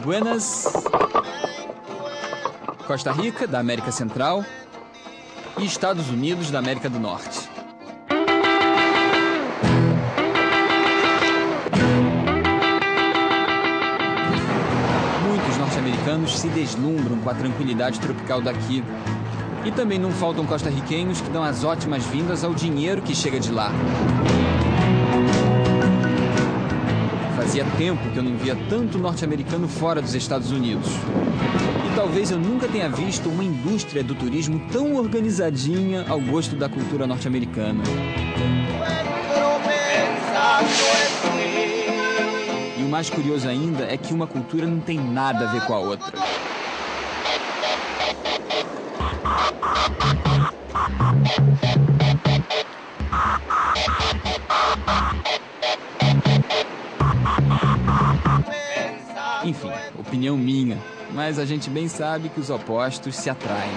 Buenas, Costa Rica, da América Central, e Estados Unidos, da América do Norte. Muitos norte-americanos se deslumbram com a tranquilidade tropical daqui. E também não faltam costarriquenhos que dão as ótimas vindas ao dinheiro que chega de lá. Fazia tempo que eu não via tanto norte-americano fora dos Estados Unidos. E talvez eu nunca tenha visto uma indústria do turismo tão organizadinha ao gosto da cultura norte-americana. E o mais curioso ainda é que uma cultura não tem nada a ver com a outra. Enfim, opinião minha, mas a gente bem sabe que os opostos se atraem.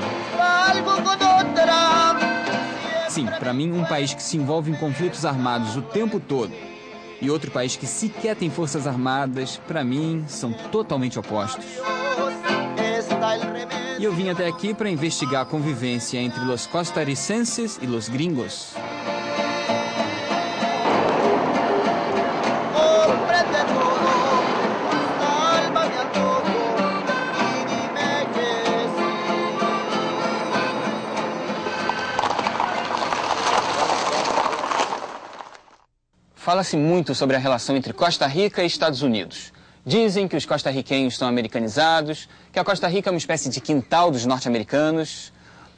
Sim, pra mim, um país que se envolve em conflitos armados o tempo todo e outro país que sequer tem forças armadas, pra mim, são totalmente opostos. E eu vim até aqui para investigar a convivência entre los costarricenses e los gringos. Fala-se muito sobre a relação entre Costa Rica e Estados Unidos. Dizem que os costarriquenhos são americanizados, que a Costa Rica é uma espécie de quintal dos norte-americanos.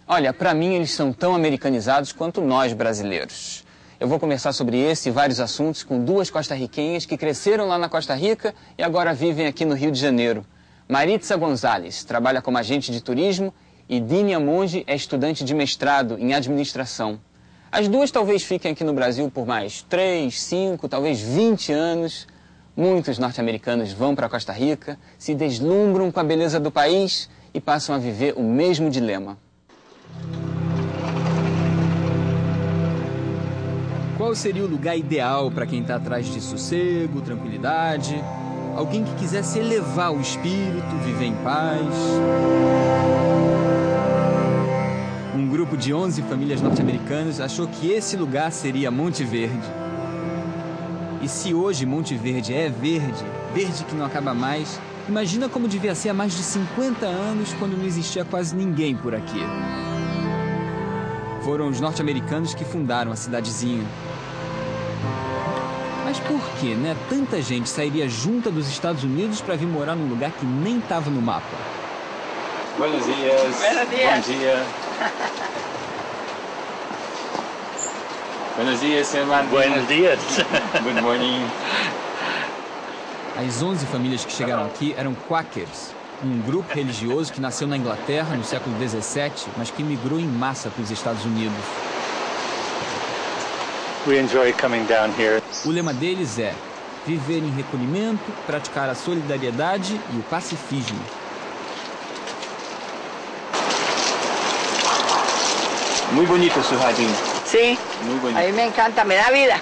Olha, para mim eles são tão americanizados quanto nós brasileiros. Eu vou conversar sobre esse e vários assuntos com duas costarriquenhas que cresceram lá na Costa Rica e agora vivem aqui no Rio de Janeiro. Maritza Gonzalez trabalha como agente de turismo e Dínia Monge é estudante de mestrado em administração. As duas talvez fiquem aqui no Brasil por mais 3, 5, talvez 20 anos. Muitos norte-americanos vão para Costa Rica, se deslumbram com a beleza do país e passam a viver o mesmo dilema. Qual seria o lugar ideal para quem está atrás de sossego, tranquilidade? Alguém que quisesse elevar o espírito, viver em paz? Um grupo de 11 famílias norte-americanas achou que esse lugar seria Monte Verde. E se hoje Monte Verde é verde, verde que não acaba mais, imagina como devia ser há mais de 50 anos, quando não existia quase ninguém por aqui. Foram os norte-americanos que fundaram a cidadezinha. Mas por que, né? Tanta gente sairia junta dos Estados Unidos para vir morar num lugar que nem estava no mapa? Buenos dias. Buenos dias. Bom dia. Buenos dias, hermano. Buenos dias. Good morning. As 11 famílias que chegaram aqui eram Quakers, um grupo religioso que nasceu na Inglaterra no século XVII, mas que migrou em massa para os Estados Unidos. We enjoy coming down here. O lema deles é viver em recolhimento, praticar a solidariedade e o pacifismo. Muito bonito seu jardim. Sí, Muy bonito. a mí me encanta, me da vida.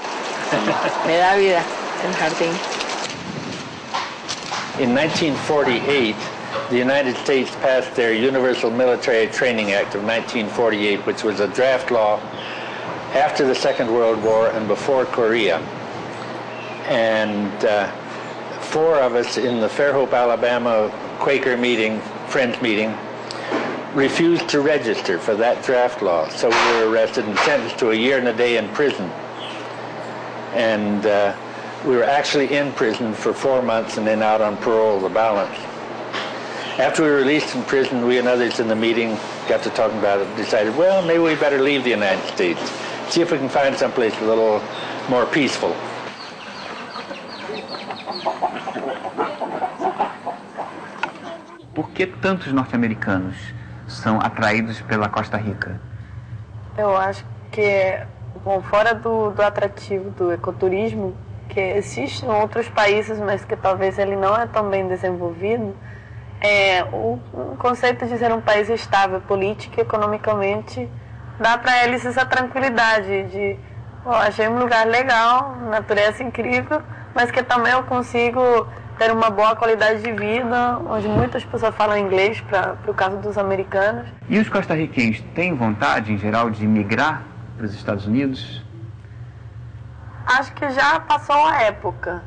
Me da vida el jardín. In 1948, the United States passed their Universal Military Training Act of 1948, which was a draft law after the Second World War and before Korea. And 4 of us in the Fairhope, Alabama Quaker meeting, Friends meeting, refused to register for that draft law. So we were arrested and sentenced to a year and a day in prison. And we were actually in prison for 4 months and then out on parole, the balance. After we were released from prison, we and others in the meeting got to talking about it and decided, well, maybe we better leave the United States. See if we can find someplace a little more peaceful. Por que tantos norte-americanos são atraídos pela Costa Rica? Eu acho que, bom, fora do atrativo do ecoturismo, que existe em outros países, mas que talvez ele não é tão bem desenvolvido, o conceito de ser um país estável política e economicamente dá para eles essa tranquilidade de, achei um lugar legal, natureza incrível, mas que também eu consigo ter uma boa qualidade de vida, onde muitas pessoas falam inglês, para o caso dos americanos. E os costarriquenhos têm vontade, em geral, de migrar para os Estados Unidos? Acho que já passou a época.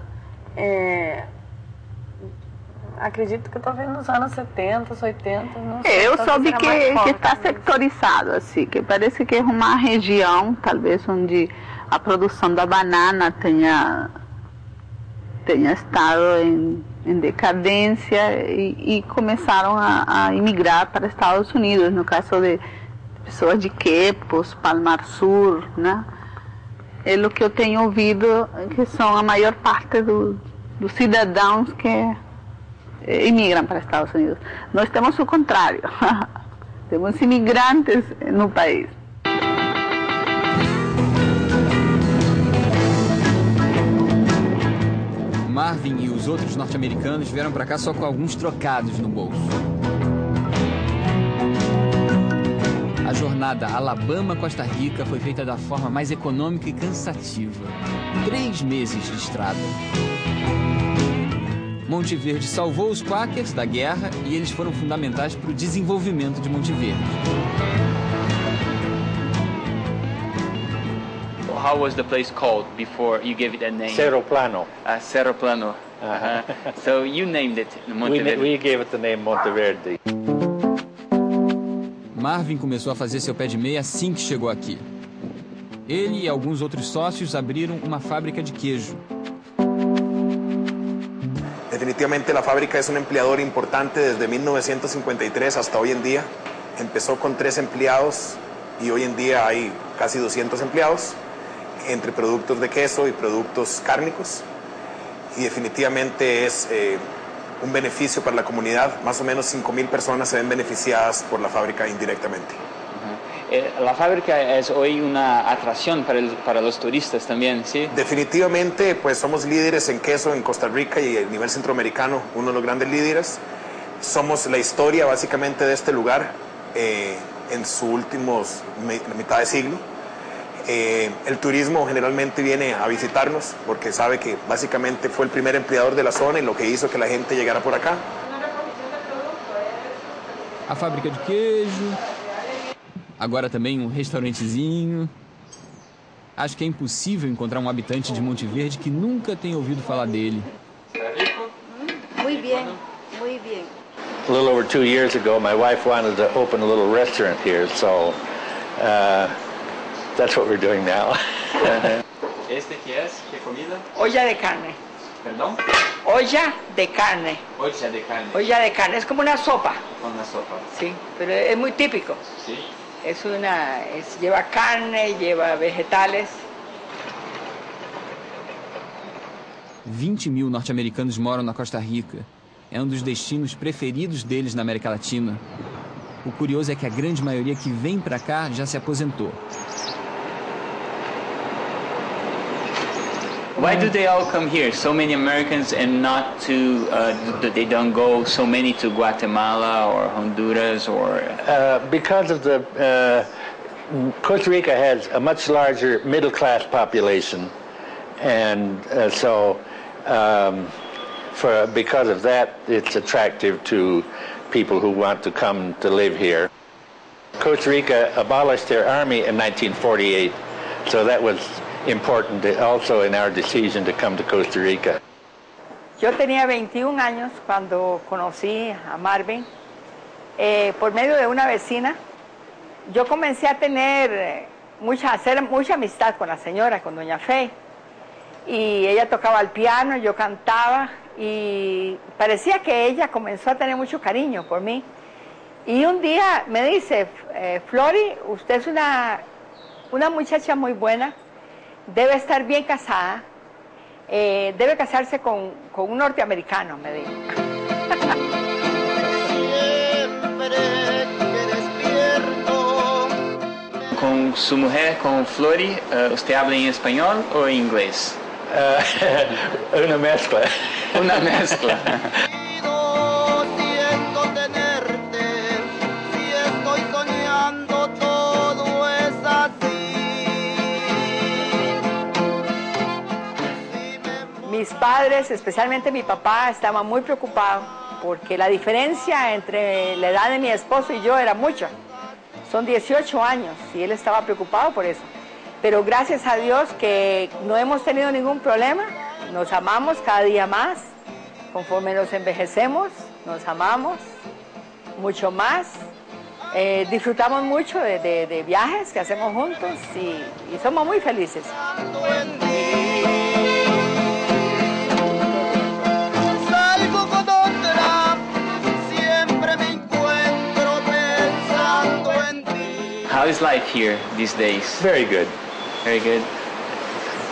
Acredito que talvez nos anos 70, 80, não sei. Eu soube que está sectorizado, assim, que parece que é uma região, talvez, onde a produção da banana tenha estado em decadência e começaram a imigrar para Estados Unidos, no caso de pessoas de Quepos, Palmar Sur, né? É o que eu tenho ouvido, que são a maior parte dos cidadãos que imigram para Estados Unidos. Nós temos o contrário. Temos imigrantes no país. Marvin e os outros norte-americanos vieram para cá só com alguns trocados no bolso. A jornada Alabama-Costa Rica foi feita da forma mais econômica e cansativa. 3 meses de estrada. Monte Verde salvou os Quakers da guerra e eles foram fundamentais para o desenvolvimento de Monte Verde. How was the place called before you gave it a name? Cerro Plano. Cerro Plano. So you named it Monte Verde. We gave it the name Monte Verde. Marvin começou a fazer seu pé de meia assim que chegou aqui. Ele e alguns outros sócios abriram uma fábrica de queijo. Definitivamente la fábrica es un empleador importante desde 1953 hasta hoy en día. Empezó con 3 empleados y hoy en día hay casi 200 empleados entre productos de queso y productos cárnicos. Y definitivamente es un beneficio para la comunidad. Más o menos 5,000 personas se ven beneficiadas por la fábrica indirectamente. La fábrica es hoy una atracción para los turistas también, ¿sí? Definitivamente, pues somos líderes en queso en Costa Rica y a nivel centroamericano, uno de los grandes líderes. Somos la historia básicamente de este lugar en su últimos mitad de siglo. El turismo generalmente viene a visitarnos porque sabe que básicamente fue el primer empleador de la zona y lo que hizo que la gente llegara por acá. A fábrica de queijo, agora também um restaurantezinho. Acho que é impossível encontrar um habitante de Monte Verde que nunca tenha ouvido falar dele. Muy bien, muy bien. A little over 2 years ago, my wife wanted to open a little restaurant here, so that's what we're doing now. ¿Este qué es? ¿Qué comida? Olla de carne. ¿Perdón? Olla de carne. Olla de carne. Olla de carne, es como una sopa. Una sopa. Sí, pero es muy típico. Sí. Lleva carne, lleva vegetales. 20.000 norte-americanos moram na Costa Rica. É um dos destinos preferidos deles na América Latina. O curioso é que a grande maioria que vem para cá já se aposentou. Why do they all come here? So many Americans and not to, they don't go so many to Guatemala or Honduras or... Because of the, Costa Rica has a much larger middle-class population, and because of that, it's attractive to people who want to come to live here. Costa Rica abolished their army in 1948, so that was important also in our decision to come to Costa Rica. Yo tenía 21 años cuando conocí a Marvin por medio de una vecina. Yo comencé a hacer mucha amistad con la señora, con doña Fe. Y ella tocaba el piano, yo cantaba y parecía que ella comenzó a tener mucho cariño por mí. Y un día me dice, Flori, usted es una muchacha muy buena, debe estar bien casada, debe casarse con un norteamericano, me dijo. Con su mujer, con Flori, ¿usted habla en español o en inglés? Una mezcla. Una mezcla. Mi Mis padres, especialmente mi papá, estaban muy preocupados porque la diferencia entre la edad de mi esposo y yo era mucha. Son 18 años y él estaba preocupado por eso. Pero gracias a Dios que no hemos tenido ningún problema, nos amamos cada día más, conforme nos envejecemos, nos amamos mucho más, disfrutamos mucho de viajes que hacemos juntos y somos muy felices. How is life here these days? Very good. Very good.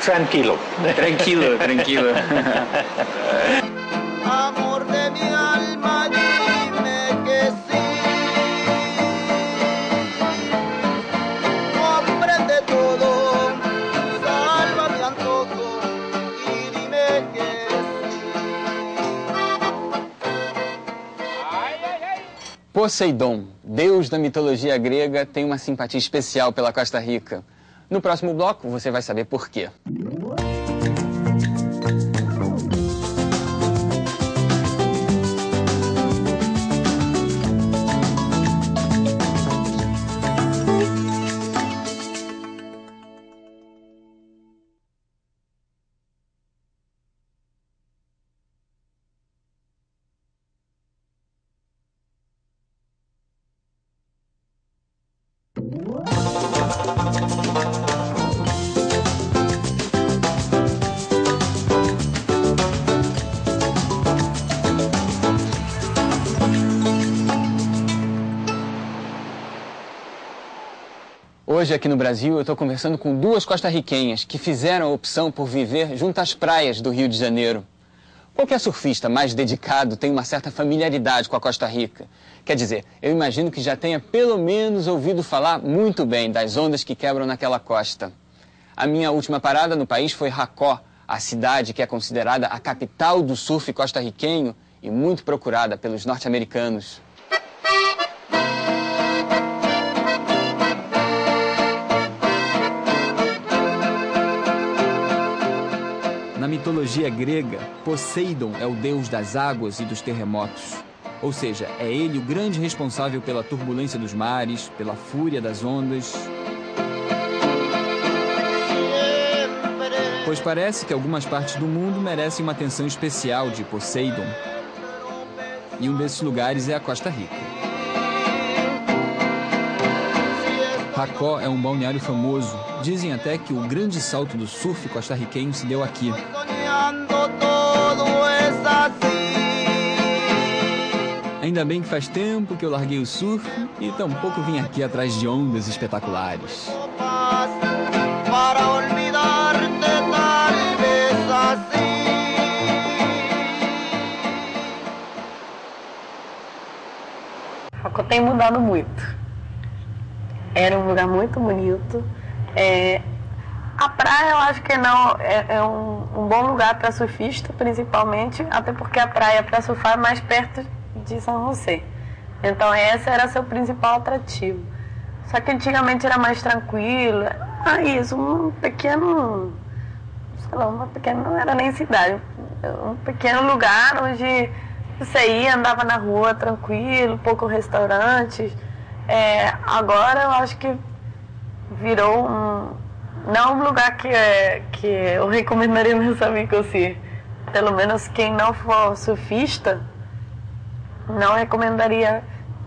Tranquilo. Tranquilo, tranquilo. Amor de mi alma, dime que sí. Comprende todo, salva mi antojo y dime que Poseidon, deus da mitologia grega, tem uma simpatia especial pela Costa Rica. No próximo bloco, você vai saber por quê. Hoje, aqui no Brasil, eu estou conversando com duas costarriquenhas que fizeram a opção por viver junto às praias do Rio de Janeiro. Qualquer surfista mais dedicado tem uma certa familiaridade com a Costa Rica. Quer dizer, eu imagino que já tenha pelo menos ouvido falar muito bem das ondas que quebram naquela costa. A minha última parada no país foi Jacó, a cidade que é considerada a capital do surf costarriquenho e muito procurada pelos norte-americanos. Na mitologia grega, Poseidon é o deus das águas e dos terremotos. Ou seja, é ele o grande responsável pela turbulência dos mares, pela fúria das ondas. Pois parece que algumas partes do mundo merecem uma atenção especial de Poseidon. E um desses lugares é a Costa Rica. Jacó é um balneário famoso. Dizem até que o grande salto do surf costarriquenho se deu aqui. Ainda bem que faz tempo que eu larguei o surf e tampouco vim aqui atrás de ondas espetaculares. Jacó tem mudado muito. Era um lugar muito bonito. A praia, eu acho que não é um bom lugar para surfista, principalmente, até porque a praia para surfar é mais perto de São José. Então esse era seu principal atrativo. Só que antigamente era mais tranquilo. Um pequeno, sei lá, não era nem cidade, um pequeno lugar onde você ia, andava na rua tranquilo, poucos restaurantes. Agora eu acho que virou não um lugar que eu recomendaria meus amigos ir. Pelo menos quem não for surfista, não recomendaria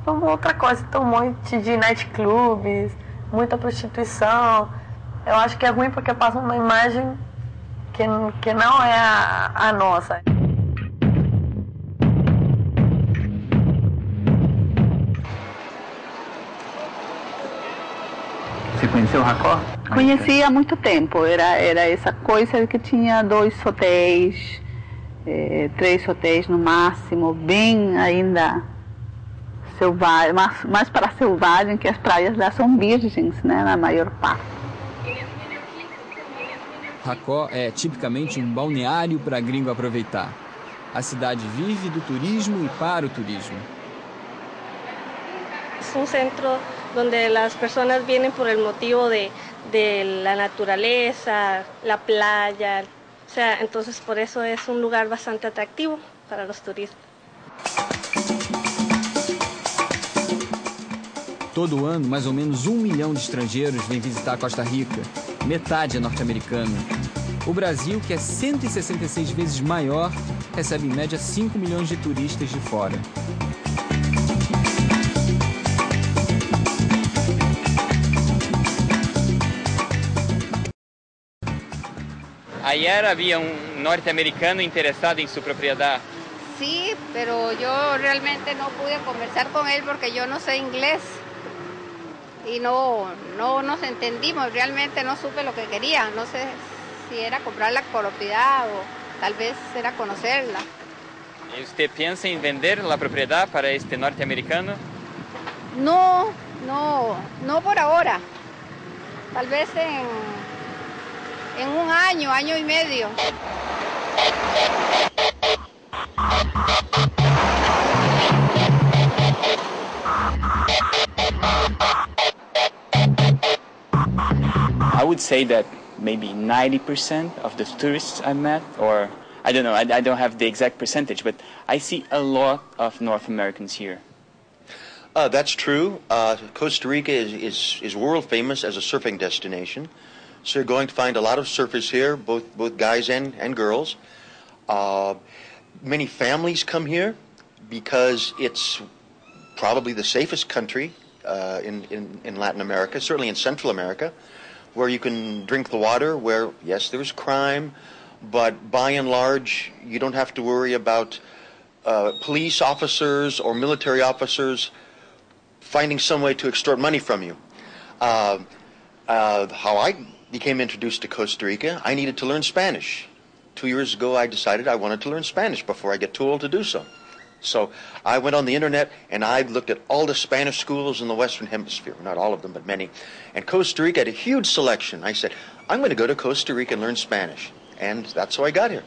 uma outra coisa. Tem um monte de nightclubs, muita prostituição. Eu acho que é ruim porque passa uma imagem que não é a nossa. Você conheceu o Jacó? Conheci há muito tempo. Era essa coisa que tinha 2 hotéis, 3 hotéis no máximo, bem ainda selvagem, mais para selvagem, que as praias lá são virgens, né, na maior parte. Jacó é tipicamente um balneário para gringo aproveitar. A cidade vive do turismo e para o turismo. É um centro onde as pessoas vêm por el motivo de la naturaleza, la playa, O sea, entonces por eso es un lugar bastante atractivo para los turistas. Todo ano, mais ou menos 1 milhão de estrangeiros vem visitar a Costa Rica. Metade é norte-americana. O Brasil, que é 166 vezes maior, recebe em média 5 milhões de turistas de fora. Ayer había un norteamericano interesado en su propiedad. Sí, pero yo realmente no pude conversar con él porque yo no sé inglés. Y no nos entendimos, realmente no supe lo que quería. No sé si era comprar la propiedad o tal vez era conocerla. ¿Y usted piensa en vender la propiedad para este norteamericano? No por ahora. Tal vez en un año, año y medio. I would say that maybe 90% of the tourists I met, or I don't know, I don't have the exact percentage, but I see a lot of North Americans here. That's true. Costa Rica is world famous as a surfing destination. So you're going to find a lot of surfers here, both guys and girls. Many families come here because it's probably the safest country in Latin America, certainly in Central America, where you can drink the water, where, yes, there's crime, but by and large, you don't have to worry about police officers or military officers finding some way to extort money from you. How I became introduced to Costa Rica, I needed to learn Spanish. 2 years ago, I decided I wanted to learn Spanish before I get too old to do so. So I went on the internet and I looked at all the Spanish schools in the Western Hemisphere, not all of them, but many. And Costa Rica had a huge selection. I said, I'm going to go to Costa Rica and learn Spanish. And that's how I got here.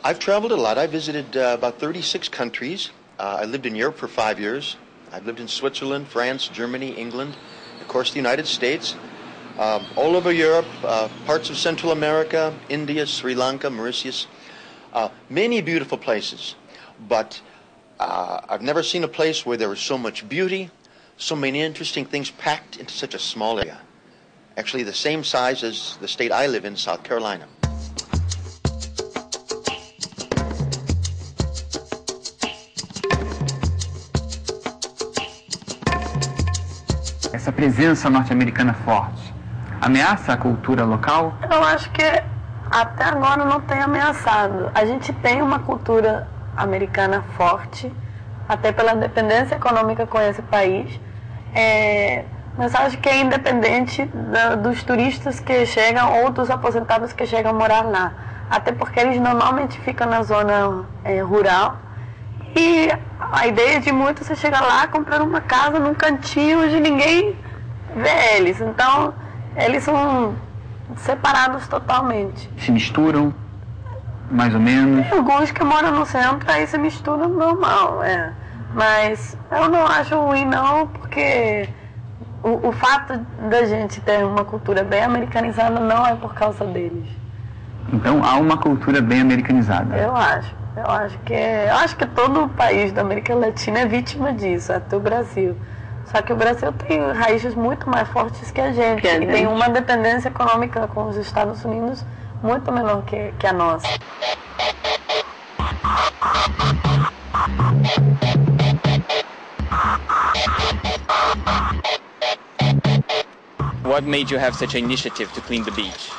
I've traveled a lot. I visited about 36 countries. I lived in Europe for 5 years. I've lived in Switzerland, France, Germany, England, of course the United States, all over Europe, parts of Central America, India, Sri Lanka, Mauritius, many beautiful places. But I've never seen a place where there was so much beauty, so many interesting things packed into such a small area. Actually the same size as the state I live in, South Carolina. Essa presença norte-americana forte ameaça a cultura local? Eu acho que até agora não tem ameaçado. A gente tem uma cultura americana forte, até pela dependência econômica com esse país, mas acho que é independente dos turistas que chegam ou dos aposentados que chegam a morar lá, até porque eles normalmente ficam na zona rural e a ideia de muitos é chegar lá, comprar uma casa num cantinho onde ninguém vê eles, então eles são separados totalmente. Se misturam? Mais ou menos? Tem alguns que moram no centro, aí se misturam normal, mas eu não acho ruim não, porque o fato da gente ter uma cultura bem americanizada não é por causa deles. Então há uma cultura bem americanizada? Eu acho que todo o país da América Latina é vítima disso, até o Brasil. Só que o Brasil tem raízes muito mais fortes que a gente, e tem uma dependência econômica com os Estados Unidos muito menor que a nossa. What made you have such an initiative to clean the beach?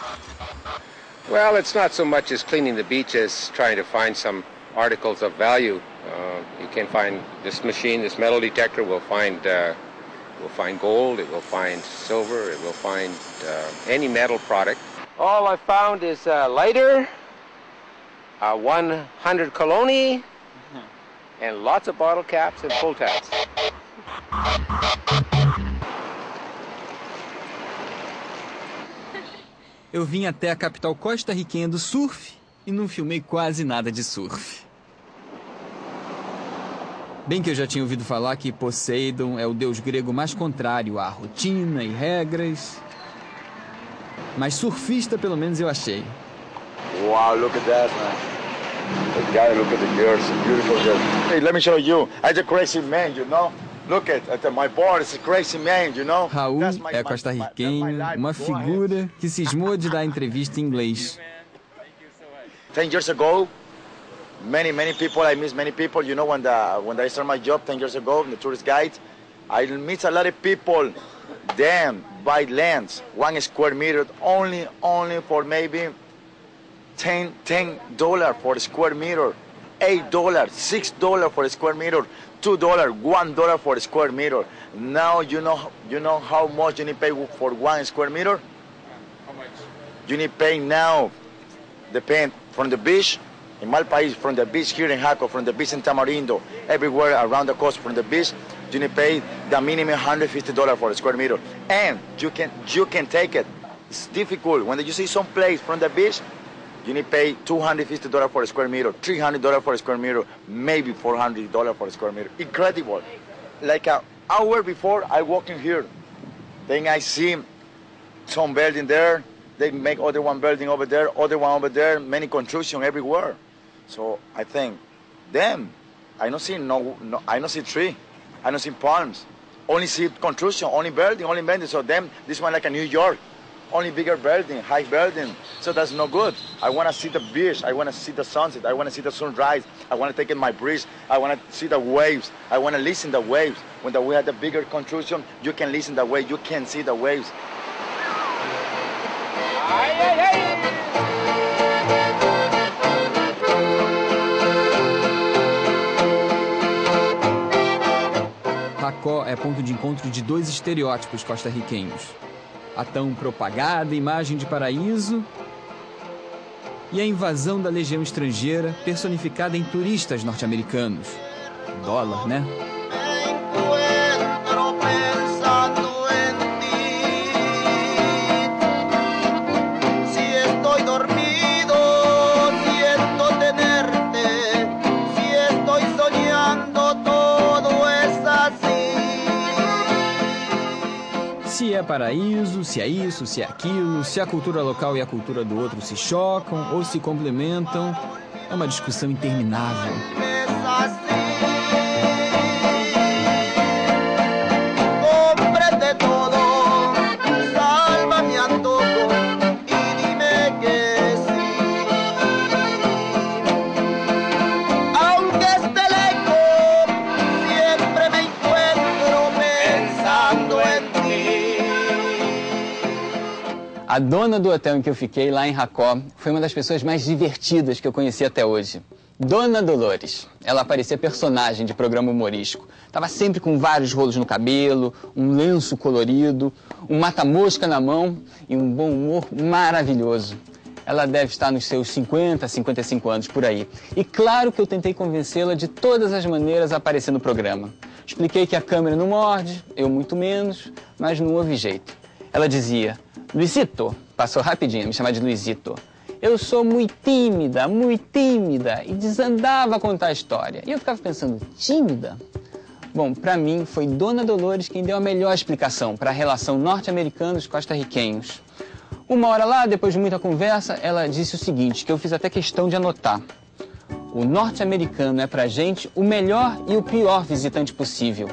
Well, it's not so much as cleaning the beach as trying to find some articles of value. You can find this machine, this metal detector will find gold, it will find silver, it will find any metal product. All I found is a lighter, 100 cologne, and lots of bottle caps and pull tabs. Eu vim até a capital costarriquenha do surf e não filmei quase nada de surf. Bem que eu já tinha ouvido falar que Poseidon é o deus grego mais contrário à rotina e regras. Mas surfista, pelo menos, eu achei. Wow, look at that, man. The guy, look at the girls, beautiful girls. Hey, let me show you. I'm a crazy man, you know? Look at my board, it's a crazy man, you know? Raul é costarriquenho, uma figura que cismou de dar entrevista em inglês. 10 years ago, many people, I miss many people, you know, when I started my job 10 years ago, the tourist guide, I meet a lot of people, them buy lands, 1 square meter, only for maybe $10 for a square meter, $8, $6 for a square meter, $2, $1 for a square meter. Now you know how much you need to pay for 1 square meter? How much? You need to pay now, depend from the beach, in Malpaís, from the beach here in Jaco, from the beach in Tamarindo, everywhere around the coast from the beach, you need to pay the minimum $150 for a square meter. And you can take it. It's difficult. When you see some place from the beach, you need to pay $250 for a square meter, $300 for a square meter, maybe $400 for a square meter. Incredible. Like an hour before I walk in here, then I see some building there. They make other one building over there, other one over there, many construction everywhere. So I think, damn, I don't see I don't see tree, I don't see palms, only see construction, only building. So them, this one like a New York. Only bigger building, high building, so that's no good. I want to see the beach, I want to see the sunset, I want to see the sunrise, I want to take in my breeze, I want to see the waves, I want to listen to the waves. When we have the bigger construction, you can listen to the waves, you can see the waves. Jacó é ponto de encontro de 2 estereótipos costarriquenhos. A tão propagada imagem de paraíso e a invasão da legião estrangeira personificada em turistas norte-americanos. Dólar, né? Se é paraíso, se é isso, se é aquilo, se a cultura local e a cultura do outro se chocam ou se complementam, é uma discussão interminável. A dona do hotel em que eu fiquei, lá em Jacó, foi uma das pessoas mais divertidas que eu conheci até hoje. Dona Dolores. Ela parecia personagem de programa humorístico. Estava sempre com vários rolos no cabelo, um lenço colorido, um mata-mosca na mão e um bom humor maravilhoso. Ela deve estar nos seus 50, 55 anos, por aí. E claro que eu tentei convencê-la de todas as maneiras a aparecer no programa. Expliquei que a câmera não morde, eu muito menos, mas não houve jeito. Ela dizia: Luizito, passou rapidinho a me chamar de Luizito, eu sou muito tímida, e desandava a contar a história. E eu ficava pensando, tímida? Bom, para mim foi Dona Dolores quem deu a melhor explicação para a relação norte-americanos-costarriquenhos. Uma hora lá, depois de muita conversa, ela disse o seguinte, que eu fiz até questão de anotar. O norte-americano é pra gente o melhor e o pior visitante possível.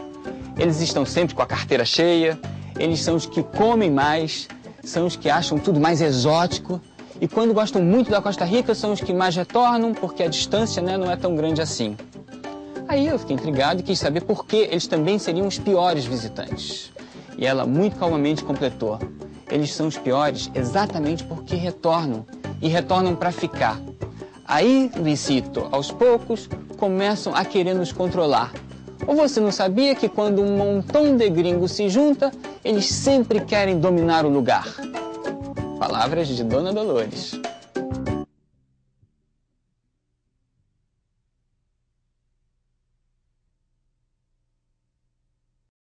Eles estão sempre com a carteira cheia, eles são os que comem mais, são os que acham tudo mais exótico e quando gostam muito da Costa Rica são os que mais retornam porque a distância, né, não é tão grande assim. Aí eu fiquei intrigado e quis saber por que eles também seriam os piores visitantes. E ela muito calmamente completou. Eles são os piores exatamente porque retornam e retornam para ficar. Aí, Luizito, aos poucos começam a querer nos controlar. Ou você não sabia que quando um montão de gringos se junta, eles sempre querem dominar o lugar? Palavras de Dona Dolores.